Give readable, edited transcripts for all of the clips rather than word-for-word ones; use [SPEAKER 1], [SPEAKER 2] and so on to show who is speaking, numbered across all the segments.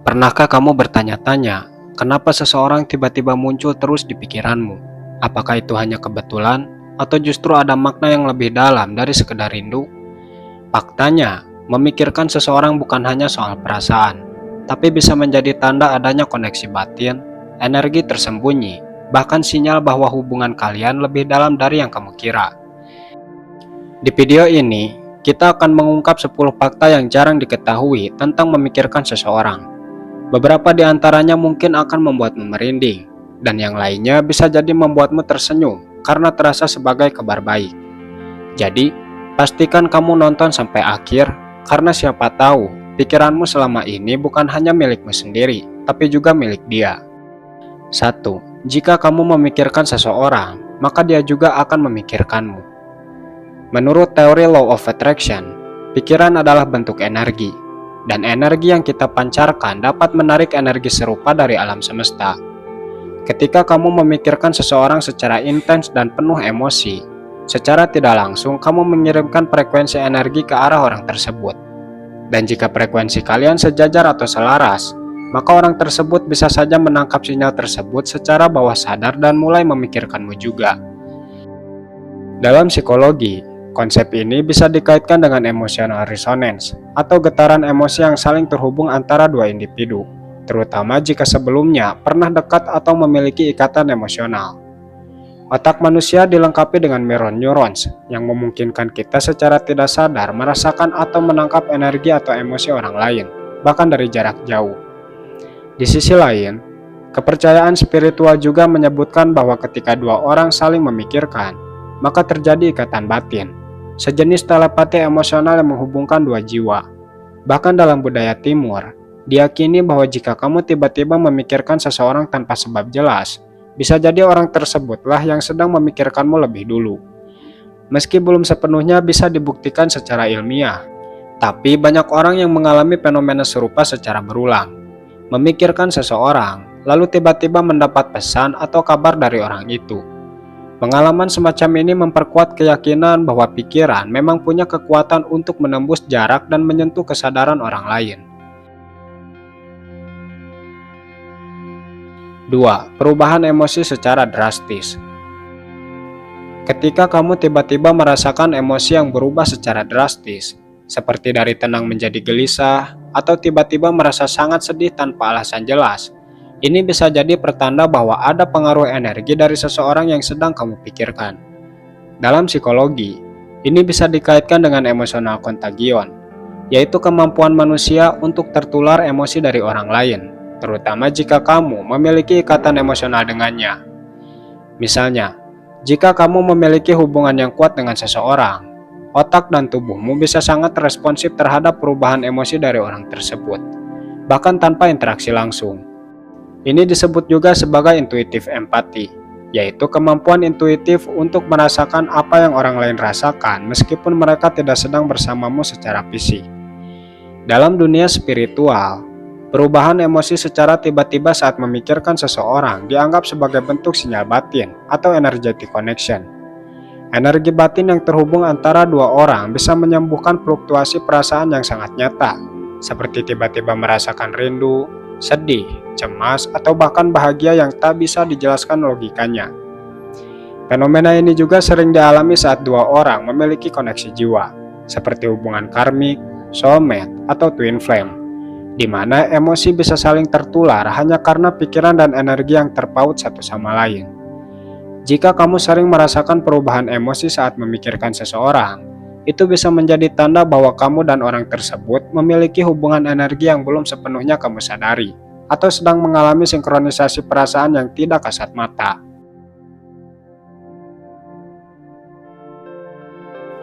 [SPEAKER 1] Pernahkah kamu bertanya-tanya, kenapa seseorang tiba-tiba muncul terus di pikiranmu? Apakah itu hanya kebetulan, atau justru ada makna yang lebih dalam dari sekedar rindu? Faktanya, memikirkan seseorang bukan hanya soal perasaan, tapi bisa menjadi tanda adanya koneksi batin, energi tersembunyi, bahkan sinyal bahwa hubungan kalian lebih dalam dari yang kamu kira. Di video ini, kita akan mengungkap 10 fakta yang jarang diketahui tentang memikirkan seseorang. Beberapa di antaranya mungkin akan membuatmu merinding, dan yang lainnya bisa jadi membuatmu tersenyum karena terasa sebagai kabar baik. Jadi, pastikan kamu nonton sampai akhir, karena siapa tahu pikiranmu selama ini bukan hanya milikmu sendiri, tapi juga milik dia. 1. Jika kamu memikirkan seseorang, maka dia juga akan memikirkanmu. Menurut teori Law of Attraction, pikiran adalah bentuk energi, dan energi yang kita pancarkan dapat menarik energi serupa dari alam semesta. Ketika kamu memikirkan seseorang secara intens dan penuh emosi, secara tidak langsung kamu mengirimkan frekuensi energi ke arah orang tersebut. Dan jika frekuensi kalian sejajar atau selaras, maka orang tersebut bisa saja menangkap sinyal tersebut secara bawah sadar dan mulai memikirkanmu juga. Dalam psikologi, konsep ini bisa dikaitkan dengan emotional resonance atau getaran emosi yang saling terhubung antara dua individu, terutama jika sebelumnya pernah dekat atau memiliki ikatan emosional. Otak manusia dilengkapi dengan mirror neurons yang memungkinkan kita secara tidak sadar merasakan atau menangkap energi atau emosi orang lain, bahkan dari jarak jauh. Di sisi lain, kepercayaan spiritual juga menyebutkan bahwa ketika dua orang saling memikirkan, maka terjadi ikatan batin, sejenis telepati emosional yang menghubungkan dua jiwa. Bahkan dalam budaya timur, diyakini bahwa jika kamu tiba-tiba memikirkan seseorang tanpa sebab jelas, bisa jadi orang tersebutlah yang sedang memikirkanmu lebih dulu. Meski belum sepenuhnya bisa dibuktikan secara ilmiah, tapi banyak orang yang mengalami fenomena serupa secara berulang. Memikirkan seseorang, lalu tiba-tiba mendapat pesan atau kabar dari orang itu. Pengalaman semacam ini memperkuat keyakinan bahwa pikiran memang punya kekuatan untuk menembus jarak dan menyentuh kesadaran orang lain. 2. Perubahan emosi secara drastis. Ketika kamu tiba-tiba merasakan emosi yang berubah secara drastis, seperti dari tenang menjadi gelisah, atau tiba-tiba merasa sangat sedih tanpa alasan jelas, ini bisa jadi pertanda bahwa ada pengaruh energi dari seseorang yang sedang kamu pikirkan. Dalam psikologi, ini bisa dikaitkan dengan emosional contagion, yaitu kemampuan manusia untuk tertular emosi dari orang lain, terutama jika kamu memiliki ikatan emosional dengannya. Misalnya, jika kamu memiliki hubungan yang kuat dengan seseorang, otak dan tubuhmu bisa sangat responsif terhadap perubahan emosi dari orang tersebut, bahkan tanpa interaksi langsung. Ini disebut juga sebagai intuitive empathy, yaitu kemampuan intuitif untuk merasakan apa yang orang lain rasakan meskipun mereka tidak sedang bersamamu secara fisik. Dalam dunia spiritual, perubahan emosi secara tiba-tiba saat memikirkan seseorang dianggap sebagai bentuk sinyal batin atau energetic connection. Energi batin yang terhubung antara dua orang bisa menyembuhkan fluktuasi perasaan yang sangat nyata, seperti tiba-tiba merasakan rindu, sedih, cemas, atau bahkan bahagia yang tak bisa dijelaskan logikanya. Fenomena ini juga sering dialami saat dua orang memiliki koneksi jiwa, seperti hubungan karmik, soulmate, atau twin flame, di mana emosi bisa saling tertular hanya karena pikiran dan energi yang terpaut satu sama lain. Jika kamu sering merasakan perubahan emosi saat memikirkan seseorang, itu bisa menjadi tanda bahwa kamu dan orang tersebut memiliki hubungan energi yang belum sepenuhnya kamu sadari, atau sedang mengalami sinkronisasi perasaan yang tidak kasat mata.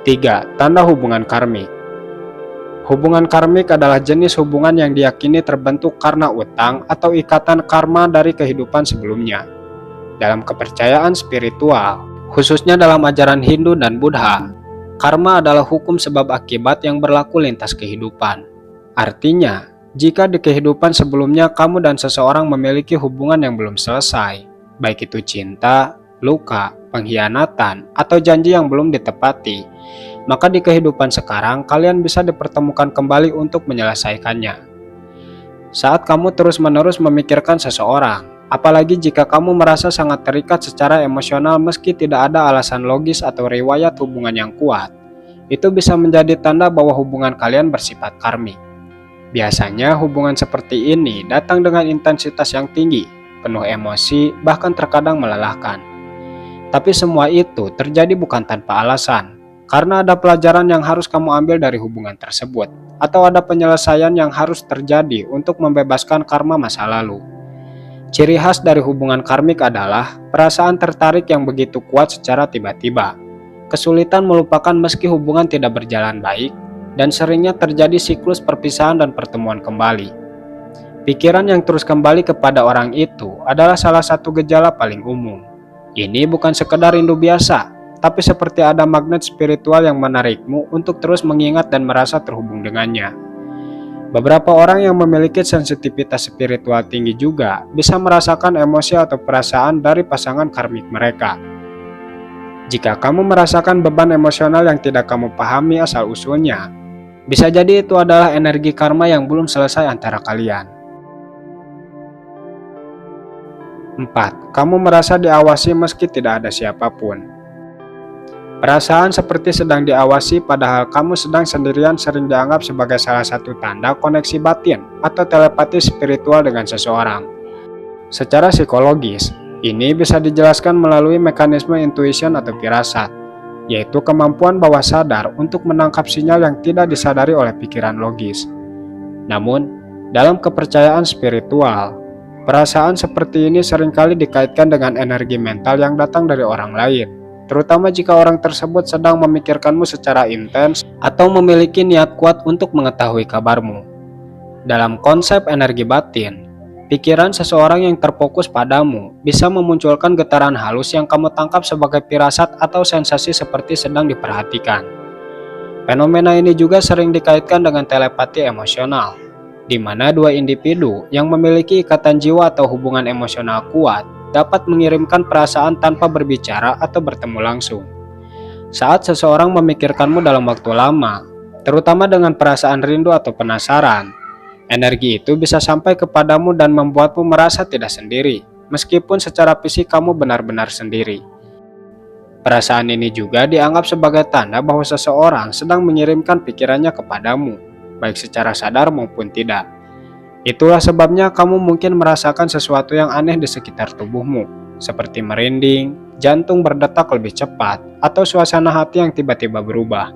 [SPEAKER 1] 3. Tanda hubungan karmik. Hubungan karmik adalah jenis hubungan yang diyakini terbentuk karena utang atau ikatan karma dari kehidupan sebelumnya. Dalam kepercayaan spiritual, khususnya dalam ajaran Hindu dan Buddha, karma adalah hukum sebab akibat yang berlaku lintas kehidupan. Artinya, jika di kehidupan sebelumnya kamu dan seseorang memiliki hubungan yang belum selesai, baik itu cinta, luka, pengkhianatan, atau janji yang belum ditepati, maka di kehidupan sekarang kalian bisa dipertemukan kembali untuk menyelesaikannya. Saat kamu terus-menerus memikirkan seseorang, apalagi jika kamu merasa sangat terikat secara emosional meski tidak ada alasan logis atau riwayat hubungan yang kuat, itu bisa menjadi tanda bahwa hubungan kalian bersifat karmik. Biasanya hubungan seperti ini datang dengan intensitas yang tinggi, penuh emosi, bahkan terkadang melelahkan. Tapi semua itu terjadi bukan tanpa alasan, karena ada pelajaran yang harus kamu ambil dari hubungan tersebut, atau ada penyelesaian yang harus terjadi untuk membebaskan karma masa lalu. Ciri khas dari hubungan karmik adalah perasaan tertarik yang begitu kuat secara tiba-tiba, kesulitan melupakan meski hubungan tidak berjalan baik, dan seringnya terjadi siklus perpisahan dan pertemuan kembali. Pikiran yang terus kembali kepada orang itu adalah salah satu gejala paling umum. Ini bukan sekedar rindu biasa, tapi seperti ada magnet spiritual yang menarikmu untuk terus mengingat dan merasa terhubung dengannya. Beberapa orang yang memiliki sensitivitas spiritual tinggi juga bisa merasakan emosi atau perasaan dari pasangan karmik mereka. Jika kamu merasakan beban emosional yang tidak kamu pahami asal-usulnya, bisa jadi itu adalah energi karma yang belum selesai antara kalian. 4. Kamu merasa diawasi meski tidak ada siapapun. Perasaan seperti sedang diawasi padahal kamu sedang sendirian sering dianggap sebagai salah satu tanda koneksi batin atau telepati spiritual dengan seseorang. Secara psikologis, ini bisa dijelaskan melalui mekanisme intuition atau firasat, yaitu kemampuan bawah sadar untuk menangkap sinyal yang tidak disadari oleh pikiran logis. Namun, dalam kepercayaan spiritual, perasaan seperti ini seringkali dikaitkan dengan energi mental yang datang dari orang lain, terutama jika orang tersebut sedang memikirkanmu secara intens atau memiliki niat kuat untuk mengetahui kabarmu. Dalam konsep energi batin, pikiran seseorang yang terfokus padamu bisa memunculkan getaran halus yang kamu tangkap sebagai firasat atau sensasi seperti sedang diperhatikan. Fenomena ini juga sering dikaitkan dengan telepati emosional, di mana dua individu yang memiliki ikatan jiwa atau hubungan emosional kuat dapat mengirimkan perasaan tanpa berbicara atau bertemu langsung. Saat seseorang memikirkanmu dalam waktu lama, terutama dengan perasaan rindu atau penasaran, energi itu bisa sampai kepadamu dan membuatmu merasa tidak sendiri, meskipun secara fisik kamu benar-benar sendiri. Perasaan ini juga dianggap sebagai tanda bahwa seseorang sedang mengirimkan pikirannya kepadamu, baik secara sadar maupun tidak. Itulah sebabnya kamu mungkin merasakan sesuatu yang aneh di sekitar tubuhmu, seperti merinding, jantung berdetak lebih cepat, atau suasana hati yang tiba-tiba berubah.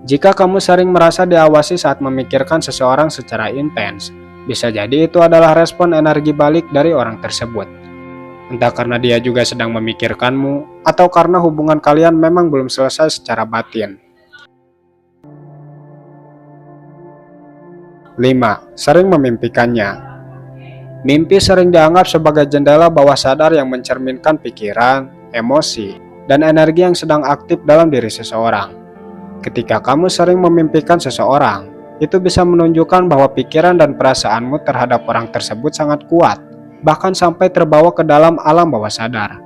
[SPEAKER 1] Jika kamu sering merasa diawasi saat memikirkan seseorang secara intens, bisa jadi itu adalah respon energi balik dari orang tersebut. Entah karena dia juga sedang memikirkanmu, atau karena hubungan kalian memang belum selesai secara batin. 5. Sering memimpikannya. Mimpi sering dianggap sebagai jendela bawah sadar yang mencerminkan pikiran, emosi, dan energi yang sedang aktif dalam diri seseorang. Ketika kamu sering memimpikan seseorang, itu bisa menunjukkan bahwa pikiran dan perasaanmu terhadap orang tersebut sangat kuat, bahkan sampai terbawa ke dalam alam bawah sadar.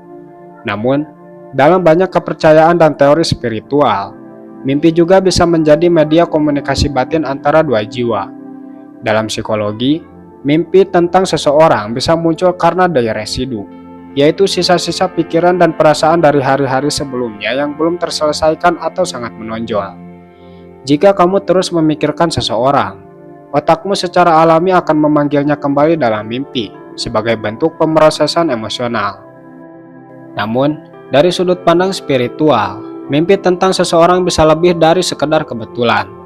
[SPEAKER 1] Namun, dalam banyak kepercayaan dan teori spiritual, mimpi juga bisa menjadi media komunikasi batin antara dua jiwa. Dalam psikologi, mimpi tentang seseorang bisa muncul karena daya residu, yaitu sisa-sisa pikiran dan perasaan dari hari-hari sebelumnya yang belum terselesaikan atau sangat menonjol. Jika kamu terus memikirkan seseorang, otakmu secara alami akan memanggilnya kembali dalam mimpi sebagai bentuk pemrosesan emosional. Namun, dari sudut pandang spiritual, mimpi tentang seseorang bisa lebih dari sekedar kebetulan.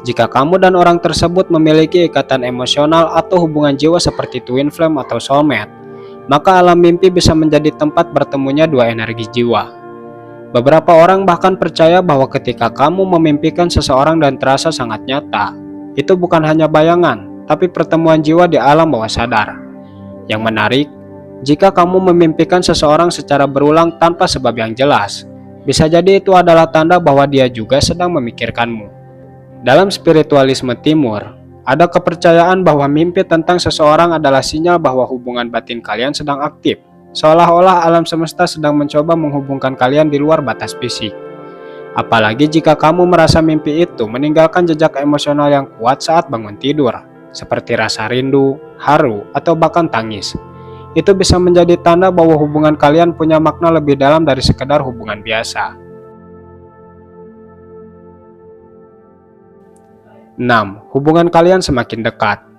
[SPEAKER 1] Jika kamu dan orang tersebut memiliki ikatan emosional atau hubungan jiwa seperti twin flame atau soulmate, maka alam mimpi bisa menjadi tempat bertemunya dua energi jiwa. Beberapa orang bahkan percaya bahwa ketika kamu memimpikan seseorang dan terasa sangat nyata, itu bukan hanya bayangan, tapi pertemuan jiwa di alam bawah sadar. Yang menarik, jika kamu memimpikan seseorang secara berulang tanpa sebab yang jelas, bisa jadi itu adalah tanda bahwa dia juga sedang memikirkanmu. Dalam spiritualisme timur, ada kepercayaan bahwa mimpi tentang seseorang adalah sinyal bahwa hubungan batin kalian sedang aktif, seolah-olah alam semesta sedang mencoba menghubungkan kalian di luar batas fisik. Apalagi jika kamu merasa mimpi itu meninggalkan jejak emosional yang kuat saat bangun tidur, seperti rasa rindu, haru, atau bahkan tangis. Itu bisa menjadi tanda bahwa hubungan kalian punya makna lebih dalam dari sekedar hubungan biasa. 6. Hubungan kalian semakin dekat.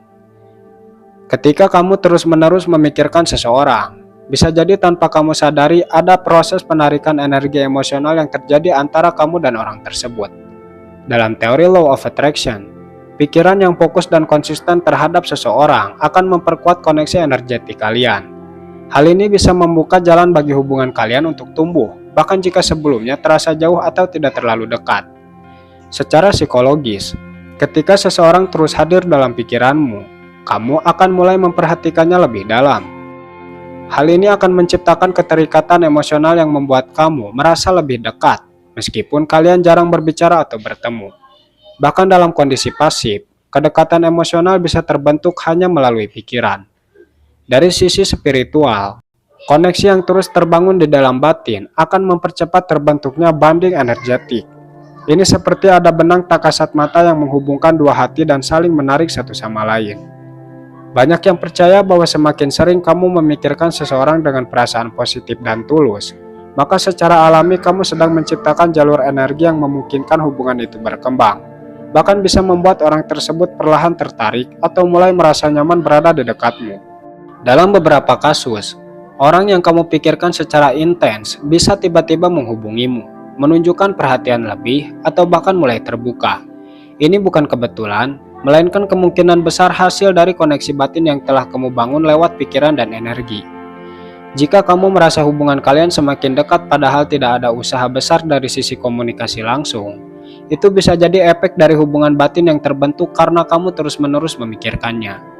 [SPEAKER 1] Ketika kamu terus-menerus memikirkan seseorang, bisa jadi tanpa kamu sadari ada proses penarikan energi emosional yang terjadi antara kamu dan orang tersebut. Dalam teori Law of Attraction, pikiran yang fokus dan konsisten terhadap seseorang akan memperkuat koneksi energetik kalian. Hal ini bisa membuka jalan bagi hubungan kalian untuk tumbuh, bahkan jika sebelumnya terasa jauh atau tidak terlalu dekat. Secara psikologis, ketika seseorang terus hadir dalam pikiranmu, kamu akan mulai memperhatikannya lebih dalam. Hal ini akan menciptakan keterikatan emosional yang membuat kamu merasa lebih dekat, meskipun kalian jarang berbicara atau bertemu. Bahkan dalam kondisi pasif, kedekatan emosional bisa terbentuk hanya melalui pikiran. Dari sisi spiritual, koneksi yang terus terbangun di dalam batin akan mempercepat terbentuknya bonding energetik. Ini seperti ada benang tak kasat mata yang menghubungkan dua hati dan saling menarik satu sama lain. Banyak yang percaya bahwa semakin sering kamu memikirkan seseorang dengan perasaan positif dan tulus, maka secara alami kamu sedang menciptakan jalur energi yang memungkinkan hubungan itu berkembang. Bahkan bisa membuat orang tersebut perlahan tertarik atau mulai merasa nyaman berada di dekatmu. Dalam beberapa kasus, orang yang kamu pikirkan secara intens bisa tiba-tiba menghubungimu, menunjukkan perhatian lebih, atau bahkan mulai terbuka. Ini bukan kebetulan, melainkan kemungkinan besar hasil dari koneksi batin yang telah kamu bangun lewat pikiran dan energi. Jika kamu merasa hubungan kalian semakin dekat padahal tidak ada usaha besar dari sisi komunikasi langsung, itu bisa jadi efek dari hubungan batin yang terbentuk karena kamu terus-menerus memikirkannya.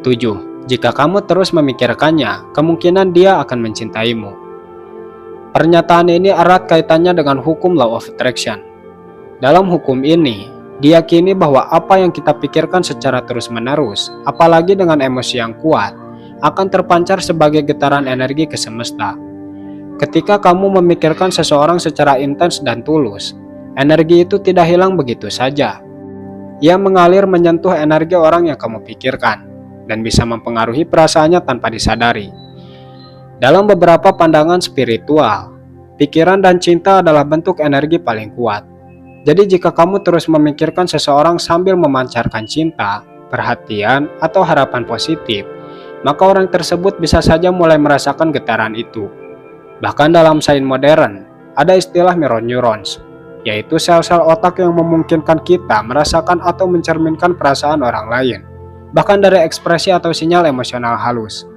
[SPEAKER 1] 7. Jika kamu terus memikirkannya, kemungkinan dia akan mencintaimu. Pernyataan ini erat kaitannya dengan hukum Law of Attraction. Dalam hukum ini, diyakini bahwa apa yang kita pikirkan secara terus-menerus, apalagi dengan emosi yang kuat, akan terpancar sebagai getaran energi ke semesta. Ketika kamu memikirkan seseorang secara intens dan tulus, energi itu tidak hilang begitu saja. Ia mengalir menyentuh energi orang yang kamu pikirkan, dan bisa mempengaruhi perasaannya tanpa disadari. Dalam beberapa pandangan spiritual, pikiran dan cinta adalah bentuk energi paling kuat. Jadi jika kamu terus memikirkan seseorang sambil memancarkan cinta, perhatian, atau harapan positif, maka orang tersebut bisa saja mulai merasakan getaran itu. Bahkan dalam sains modern, ada istilah mirror neurons, yaitu sel-sel otak yang memungkinkan kita merasakan atau mencerminkan perasaan orang lain, bahkan dari ekspresi atau sinyal emosional halus.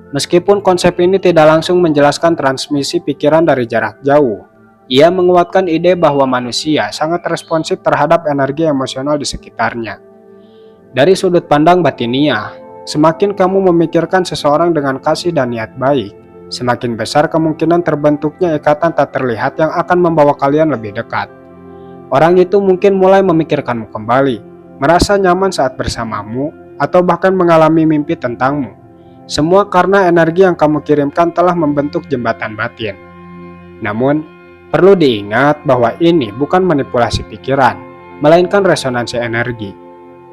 [SPEAKER 1] Meskipun konsep ini tidak langsung menjelaskan transmisi pikiran dari jarak jauh, ia menguatkan ide bahwa manusia sangat responsif terhadap energi emosional di sekitarnya. Dari sudut pandang batiniah, semakin kamu memikirkan seseorang dengan kasih dan niat baik, semakin besar kemungkinan terbentuknya ikatan tak terlihat yang akan membawa kalian lebih dekat. Orang itu mungkin mulai memikirkanmu kembali, merasa nyaman saat bersamamu, atau bahkan mengalami mimpi tentangmu. Semua karena energi yang kamu kirimkan telah membentuk jembatan batin. Namun, perlu diingat bahwa ini bukan manipulasi pikiran, melainkan resonansi energi.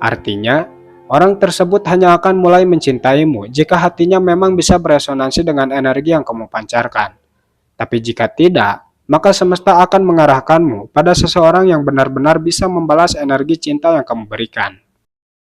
[SPEAKER 1] Artinya, orang tersebut hanya akan mulai mencintaimu jika hatinya memang bisa beresonansi dengan energi yang kamu pancarkan. Tapi jika tidak, maka semesta akan mengarahkanmu pada seseorang yang benar-benar bisa membalas energi cinta yang kamu berikan.